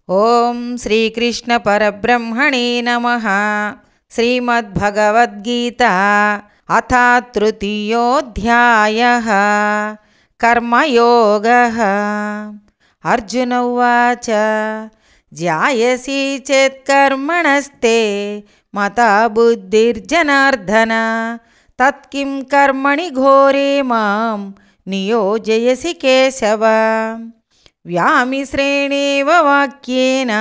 ఓం శ్రీకృష్ణ పరబ్రహ్మణే నమః. శ్రీమద్భగవద్గీత అథ తృతీయోऽధ్యాయः. కర్మయోగः. అర్జున ఉవాచ ధ్యాయసి చేత్కర్మణస్తే మతా బుద్ధిర్జనార్దన తత్కిం కర్మణి ఘోరే మాం నియోజయసి కేశవ. వ్యామిశ్రేణేవ వాక్యేన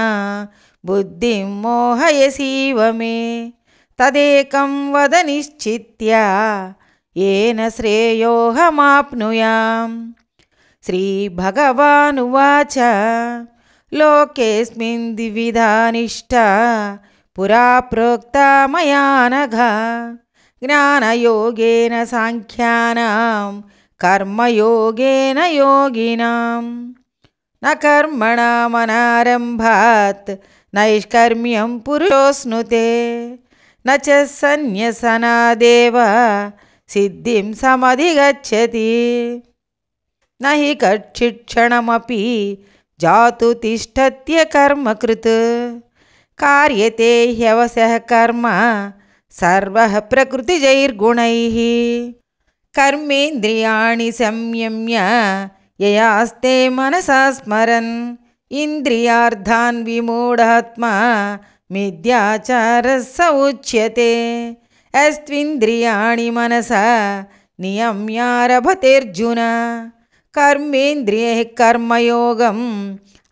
బుద్ధిం మోహయసీవ మే తదేకం వద నిశ్చిత్య ఏన శ్రేయోహమాప్నుయాం. శ్రీభగవానువాచ లోకేస్మిన్ ద్విధా నిష్టా పురా ప్రోక్తా మయా నఘ జ్ఞానయోగేన సాంఖ్యానాం కర్మయోగేన యోగినాం. న కర్మణమనారంభాత్ నైష్కర్మ్యం పురుషోస్నుతే న చ సన్యసనాదేవ సిద్ధిం సమధిగచ్చతి. న హి కచ్చిక్షణమపి జాతు తిష్టత్య కర్మకృత్ కార్యతే హ్యవశః కర్మ సర్వః ప్రకృతిజైర్గుణైః. కర్మేంద్రియాణి సంయమ్య యయాస్తే మనసా స్మరన్ ఇంద్రియార్థాన్ విమూఢాత్మా మిథ్యాచారః స ఉచ్యతే. యస్త్వింద్రియాణి మనసా నియమ్యారభతేర్జున కర్మేంద్రియైః కర్మయోగం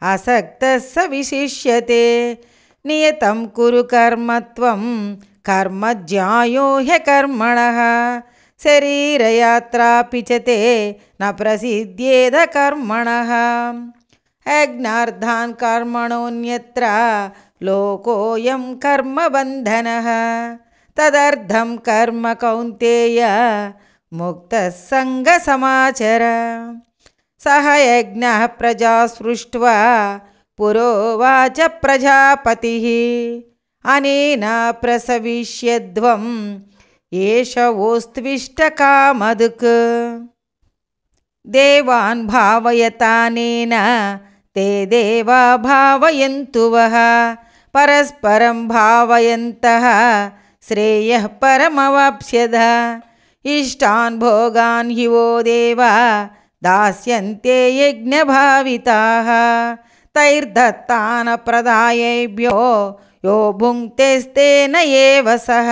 అసక్తః స విశిష్యతే. నియతం కురు కర్మత్వం కర్మజ్యాయో హ్యకర్మణః శరీరయాత్రాపి చ తే న ప్రసిద్ధ్యేద కర్మణః. యజ్ఞార్థాన్ కర్మణోऽన్యత్ర లోకోऽయం కర్మబంధనః తదర్థం కర్మ కౌంతేయ ముక్తః సంగసమాచర. సహ యజ్ఞః ప్రజా సృష్ట్వా పురోవాచ ప్రజాపతిః అనేన ప్రసవిష్యధ్వం ఏష వోస్త్విష్టకామధుక్. దేవాన్ భావయతానేన తే దేవా భావయంతు వః పరస్పరం భావయంతః శ్రేయః పరమవాప్స్యథ. ఇష్టాన్ భోగాన్ హి వో దేవా దాస్యంతే యజ్ఞభావితాః తైర్దత్తాన ప్రదాయేభ్యో యో భుంక్తేస్తేన ఏవ సః.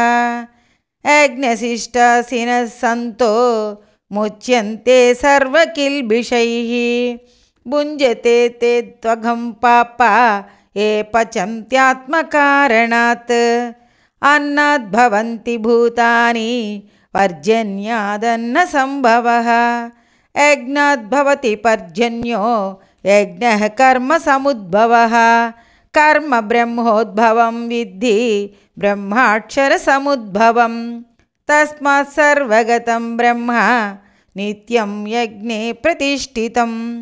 యజ్ఞశిష్టాసినః సంతో ముచ్యంతే సర్వకిల్బిషైః భుంజతే తే త్వఘం పాపా ఏ పచంత్యాత్మకారణాత్. అన్నాద్భవంతి భూతాని పర్జన్యాదన్న సంభవః యజ్ఞాద్భవతి పర్జన్యో యజ్ఞః కర్మ సముద్భవః. కర్మ బ్రహ్మోద్భవం విద్ధి బ్రహ్మాక్షర సముద్భవం. తస్మాత్ సర్వగతం బ్రహ్మ నిత్యం యజ్ఞే ప్రతిష్ఠితం.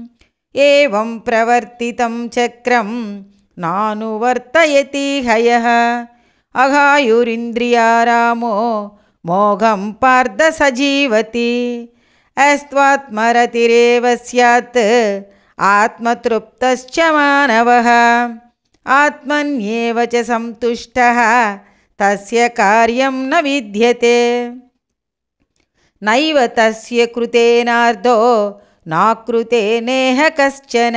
ఏవం ప్రవర్తితం చక్రం నానువర్తయతి హయః. అఘాయురింద్రియారామో మోఘం పార్థ సజీవతి. యస్త్వాత్మరతిరేవ స్యాత్ ఆత్మతృప్తశ్చ మానవః. ఆత్మన్యేవ చ సంతుష్టః తస్య కార్యం న విద్యతే. నైవ తస్య కృతేనార్ధో నాకృతే నేహ కశ్చన.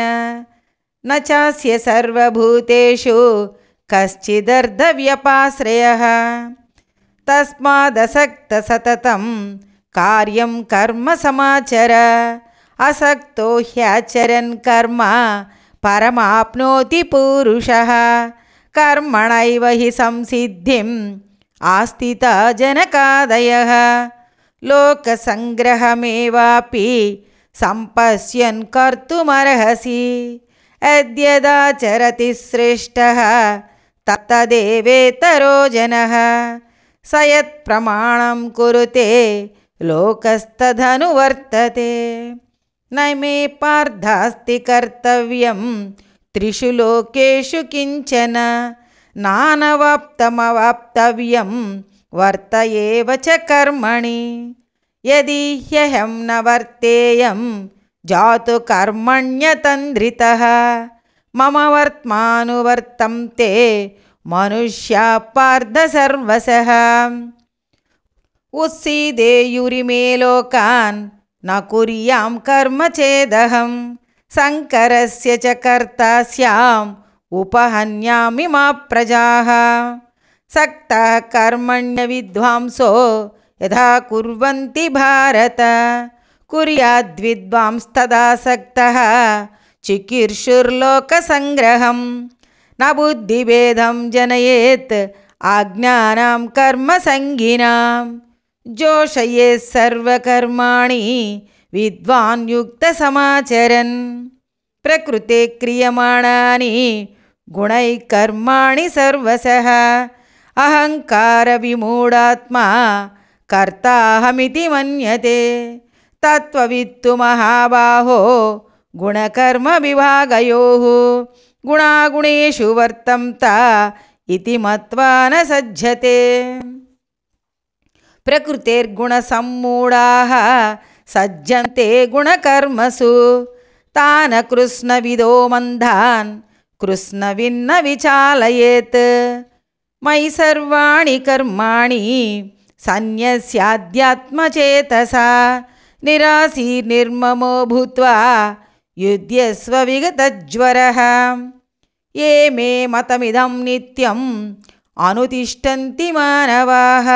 న చాస్య సర్వభూతేషు కశ్చిదర్ధవ్యపాశ్రయః. తస్మాదసక్త సతతం కార్యం కర్మ సమాచర. అసక్తో హ్యాచరన్ కర్మ పరమాప్నోతి పురుషః. కర్మణైవ హి సంసిద్ధిం ఆస్థితా జనకాదయః. లోకసంగ్రహమేవాపి సంపశ్యన్ కర్తుమర్హసి. యద్యదాచరతి శ్రేష్టః తత్తదేవేతరో జనః. స యత్ప్రమాణం కురుతే లోకస్తదనువర్తతే. న మే పార్థాస్తి కర్తవ్యం త్రిషు లోకేషు కించన. నానవాప్తమవాప్తవ్యం వర్త ఏవ చ కర్మణి. యది హ్యహం న వర్తేయం జాతు కర్మణ్యతంద్రితః मम वर्त्मानुवर्तन्ते मनुष्या पार्थ सर्वशः उत्सीदेयुरिमे लोकान् न कुर्यां कर्म चेदहं शङ्करस्य च कर्ता स्याम् उपहन्यामि मा प्रजाः सक्तः कर्मण्यविद्वांसो यथा कुर्वन्ति भारत कुर्याद्विद्वांस्तदा सक्तः चिकीर्षुर्लोकसङ्ग्रहं न बुद्धिभेदं जनयेत् आज्ञानां कर्मसङ्गिनां जोषयेत् सर्वकर्माणि विद्वान् युक्तसमाचरन् प्रकृते क्रियमाणानि गुणैः कर्माणि सर्वशः अहङ्कारविमूढात्मा कर्ताहमिति मन्यते तत्त्ववित्तु महाबाहो गुणकर्मविभागयोः गुणागुणेषु वर्तन्त इति मत्वा न सज्जते प्रकृतेर्गुणसम्मूढाः सज्जन्ते गुणकर्मसु तान् कृष्णविदो मन्दान् कृष्णविन्न विचालयेत् मयि सर्वाणि कर्माणि सन्न्यस्याध्यात्मचेतसा निराशीर्निर्ममो भूत्वा युध्यस्व विगतज्वरः ये मे मतमिदं नित्यम् अनुतिष्ठन्ति मानवाः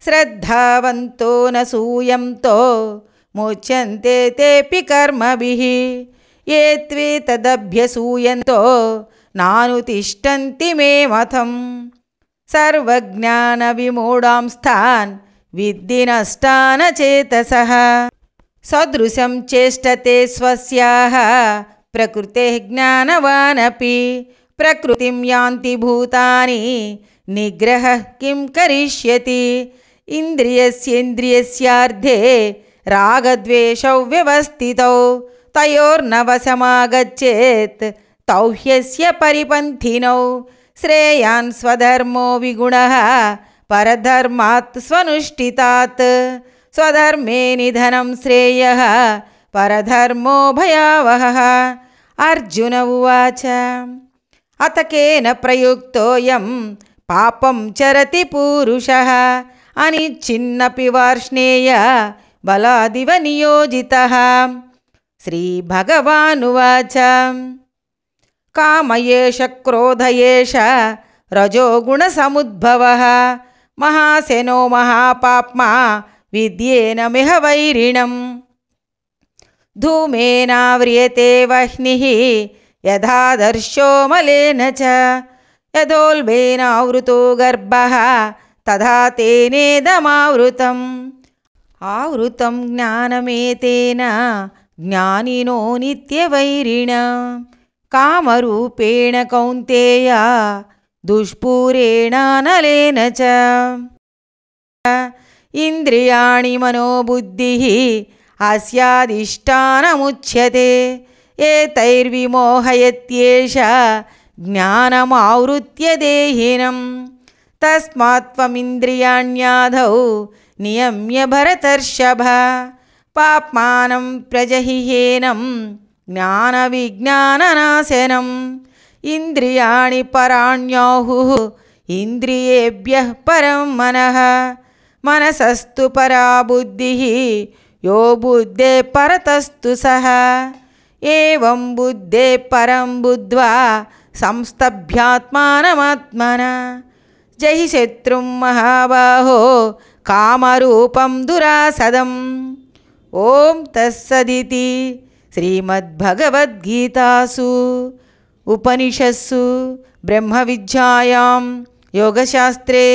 श्रद्धावन्तो न सूयन्तो मुच्यन्ते तेऽपि कर्मभिः ये त्वेतदभ्यसूयन्तो नानुतिष्ठन्ति मे मतम् सर्वज्ञानविमूढांस्तान् विद्धि नष्टान् चेतसः सदृशं चेष्टते स्वस्याः प्रकृतेः ज्ञानवानपि प्रकृतिं यान्ति भूतानि निग्रहः किं करिष्यति इन्द्रियस्येन्द्रियस्यार्धे रागद्वेषौ व्यवस्थितौ तयोर्न वशमागच्छेत् तौ ह्यस्य परिपन्थिनौ श्रेयान् स्वधर्मो विगुणः परधर्मात् स्वनुष्ठितात् स्वधर्मे निधनं श्रेयः परधर्मो भयावहः अर्जुन उवाच अथ केन प्रयुक्तोऽयं पापं चरति पूरुषः अनिच्छिन्नपि वार्ष्णेय बलादिव नियोजितः श्रीभगवानुवाच काम एष क्रोध एष रजोगुणसमुद्भवः महासेनो महापाप्मा विद्येनमिह वैरिणम् धूमेनाव्रियते वह्निः यथादर्शो मलेन च यथोल्बेनावृतो गर्भः तथा तेनेदमावृतम् आवृतं ज्ञानमेतेन ज्ञानिनो नित्यवैरिणा कामरूपेण कौन्तेय दुष्पूरेणानलेन च इन्द्रियाणि मनोबुद्धिः अस्याधिष्ठानमुच्यते एतैर्विमोहयत्येष ज्ञानमावृत्य देहिनं तस्मात् त्वमिन्द्रियाण्याधौ नियम्य भरतर्षभ पाप्मानं प्रजहिह्येनं ज्ञानविज्ञाननाशनम् इन्द्रियाणि पराण्याहुः इन्द्रियेभ्यः परं मनः मनसस्तु परा बुद्धिः यो बुद्धे परतस्तु सः एवं बुद्धे परं बुद्ध्वा संस्तभ्यात्मानमात्मना जहि शत्रुं महाबाहो कामरूपं दुरासदम् ओं तत्सदिति श्रीमद्भगवद्गीतासु उपनिषत्सु ब्रह्मविद्यायां योगशास्त्रे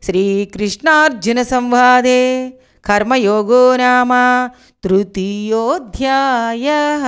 श्रीकृष्णार्जुनसंवादे कर्मयोगो नाम तृतीयोऽध्यायः।